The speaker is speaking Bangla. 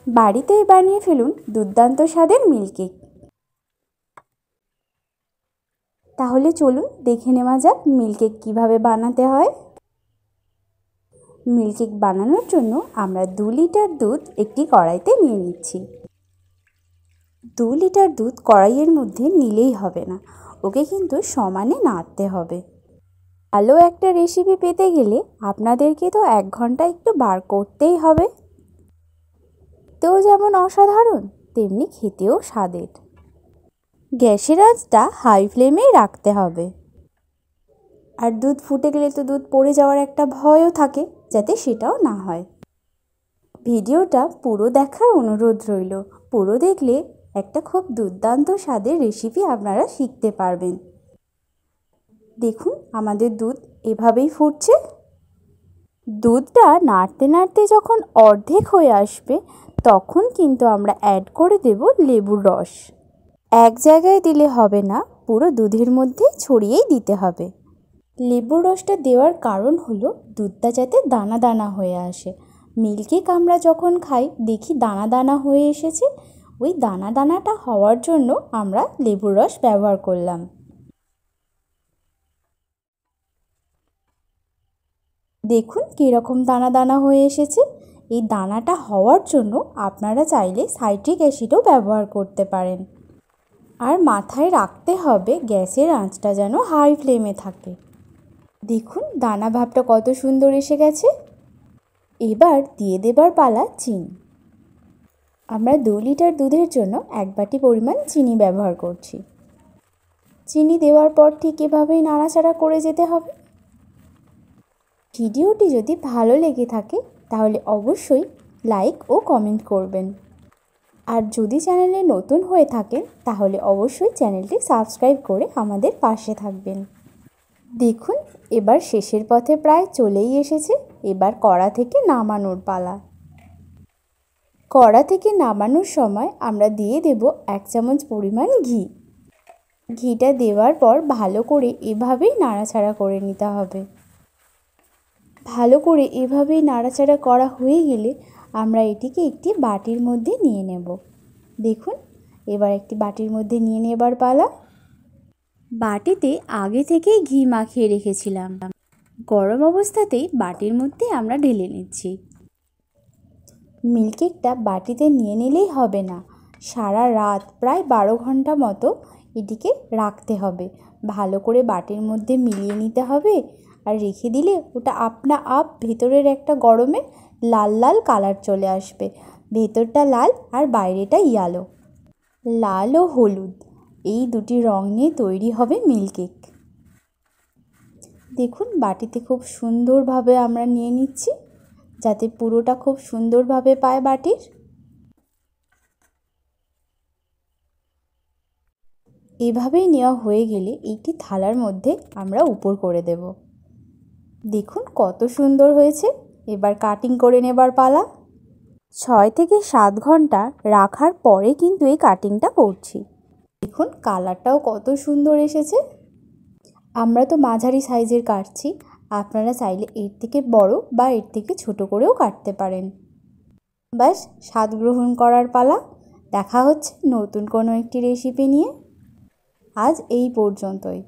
বাড়িতেই বানিয়ে ফেলুন দুর্দান্ত স্বাদের মিল্ককেক। তাহলে চলুন দেখে নেওয়া যাক মিল্ককেক কীভাবে বানাতে হয়। মিল্ককেক বানানোর জন্য আমরা 2 লিটার দুধ একটি কড়াইতে নিয়ে নিচ্ছি। 2 লিটার দুধ কড়াইয়ের মধ্যে নিলেই হবে না, ওকে কিন্তু সমানে নাড়তে হবে। ভালো একটা রেসিপি পেতে গেলে আপনাদেরকে তো 1 ঘন্টা একটু বার করতেই হবে। তো যেমন অসাধারণ তেমনি খেতেও স্বাদের। গ্যাসের আঁচটা হাই ফ্লেমেই রাখতে হবে। আর দুধ ফুটে গেলে তো দুধ পড়ে যাওয়ার একটা ভয়ও থাকে, যাতে সেটাও না হয়। ভিডিওটা পুরো দেখার অনুরোধ রইল। পুরো দেখলে একটা খুব দুর্দান্ত স্বাদের রেসিপি আপনারা শিখতে পারবেন। দেখুন আমাদের দুধ এভাবেই ফুটছে। দুধটা নাড়তে নাড়তে যখন অর্ধেক হয়ে আসবে তখন কিন্তু আমরা অ্যাড করে দেব লেবুর রস। এক জায়গায় দিলে হবে না, পুরো দুধের মধ্যে ছড়িয়েই দিতে হবে। লেবুর রসটা দেওয়ার কারণ হলো দুধটা যাতে দানা দানা হয়ে আসে। মিল্ককেক আমরা যখন খাই দেখি দানা দানা হয়ে এসেছে, ওই দানা দানাটা হওয়ার জন্য আমরা লেবুর রস ব্যবহার করলাম। দেখুন কীরকম দানা দানা হয়ে এসেছে। এই দানাটা হওয়ার জন্য আপনারা চাইলে সাইট্রিক অ্যাসিডও ব্যবহার করতে পারেন। আর মাথায় রাখতে হবে গ্যাসের আঁচটা যেন হাই ফ্লেমে থাকে। দেখুন দানা ভাবটা কত সুন্দর এসে গেছে। এবার দিয়ে দেবার পালা চিনি। আমরা 2 লিটার দুধের জন্য 1 বাটি পরিমাণ চিনি ব্যবহার করছি। চিনি দেওয়ার পর ঠিক এভাবেই নাড়াচাড়া করে যেতে হবে। ভিডিওটি যদি ভালো লেগে থাকে তাহলে অবশ্যই লাইক ও কমেন্ট করবেন। আর যদি চ্যানেলে নতুন হয়ে থাকেন তাহলে অবশ্যই চ্যানেলটি সাবস্ক্রাইব করে আমাদের পাশে থাকবেন। দেখুন এবার শেষের পথে প্রায় চলেই এসেছে। এবার কড়া থেকে নামানোর পালা। কড়া থেকে নামানোর সময় আমরা দিয়ে দেব 1 চামচ পরিমাণ ঘি। ঘিটা দেওয়ার পর ভালো করে এভাবেই নাড়াচাড়া করে নিতে হবে। ভালো করে এভাবেই নাড়াচাড়া করা হয়ে গেলে আমরা এটিকে একটি বাটির মধ্যে নিয়ে নেব। দেখুন এবার একটি বাটির মধ্যে নিয়ে নেবার পালা। বাটিতে আগে থেকেই ঘি মাখিয়ে রেখেছিলাম। গরম অবস্থাতেই বাটির মধ্যে আমরা ঢেলে নিচ্ছি। মিল্ককেকটা বাটিতে নিয়ে নিলেই হবে না, সারা রাত প্রায় 12 ঘন্টা মতো এটিকে রাখতে হবে। ভালো করে বাটির মধ্যে মিলিয়ে নিতে হবে। আর রেখে দিলে ওটা আপনা আপ ভেতরের একটা গরমে লাল লাল কালার চলে আসবে। ভেতরটা লাল আর বাইরেটা ইয়েলো। লাল ও হলুদ এই দুটি রং নিয়ে তৈরি হবে মিল্ককেক। দেখুন বাটিতে খুব সুন্দরভাবে আমরা নিয়ে নিচ্ছি, যাতে পুরোটা খুব সুন্দরভাবে পায় বাটির। এভাবেই নেওয়া হয়ে গেলে একটি থালার মধ্যে আমরা উপর করে দেব। দেখুন কত সুন্দর হয়েছে। এবার কাটিং করে নেবার পালা। 6 থেকে 7 ঘন্টা রাখার পরে কিন্তু এই কাটিংটা করছি। দেখুন কালারটাও কত সুন্দর এসেছে। আমরা তো মাঝারি সাইজের কাটছি, আপনারা চাইলে এর থেকে বড় বা এর থেকে ছোট করেও কাটতে পারেন। ব্যাস স্বাদ গ্রহণ করার পালা। দেখা হচ্ছে নতুন কোনো একটি রেসিপি নিয়ে। আজ এই পর্যন্তই।